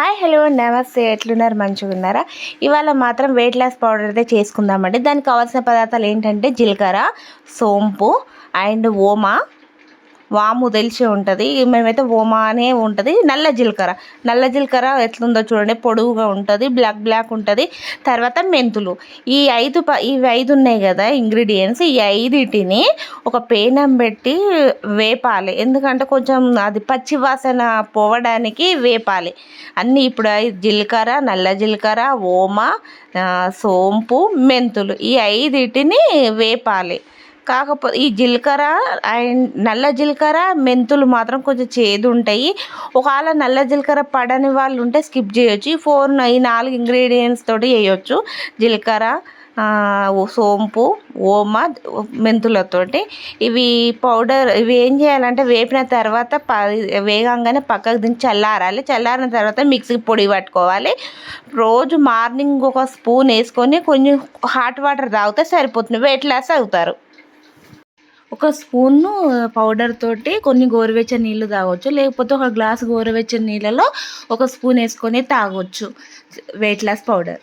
Hi hello నమస్తే, ఎట్లున్నారు? మంచిగా ఉన్నారా? ఇవాళ మాత్రం వెయిట్ లాస్ పౌడర్ అయితే చేసుకుందామండి. దానికి కావాల్సిన పదార్థాలు ఏంటంటే జీలకర్ర, సోంపు అండ్ ఓమా, వాము తెలిసి ఉంటుంది. మేమైతే ఓమా అనే ఉంటుంది. నల్ల జీలకర్ర ఎట్లుందో చూడండి, పొడవుగా ఉంటుంది, బ్లాక్ బ్లాక్ ఉంటుంది. తర్వాత మెంతులు. ఇవి ఐదు ఉన్నాయి కదా ఇంగ్రీడియంట్స్. ఈ ఐదిటిని ఒక పేనం పెట్టి వేపాలి. ఎందుకంటే కొంచెం అది పచ్చి వాసన పోవడానికి వేపాలి. అన్నీ ఇప్పుడు నల్ల జీలకర్ర, ఓమా, సోంపు, మెంతులు, ఈ ఐదిటిని వేపాలి. కాకపోతే ఈ జీలకర్ర అండ్ నల్ల జీలకర్ర, మెంతులు మాత్రం కొంచెం చేదు ఉంటాయి. ఒకవేళ నల్ల జీలకర్ర పడని వాళ్ళు ఉంటే స్కిప్ చేయొచ్చు. ఈ 4 ఇంగ్రీడియంట్స్ తోటి చేయొచ్చు. జీలకర్ర, సోంపు, ఓమ, మెంతులతోటి. ఇవి ఏం చేయాలంటే వేపిన తర్వాత వేగంగానే పక్కకు దించి చల్లారిన తర్వాత మిక్సీ పొడి పట్టుకోవాలి. రోజు మార్నింగ్ ఒక స్పూన్ వేసుకొని కొంచెం హాట్ వాటర్ తాగితే సరిపోతుంది. వెయిట్ లాస్ అవుతారు. ఒక స్పూను పౌడర్ తోటి కొన్ని గోరువెచ్చని నీళ్ళు తాగొచ్చు. లేకపోతే ఒక గ్లాసు గోరువెచ్చని నీళ్ళలో ఒక స్పూన్ వేసుకొని తాగొచ్చు వెయిట్ లాస్ పౌడర్.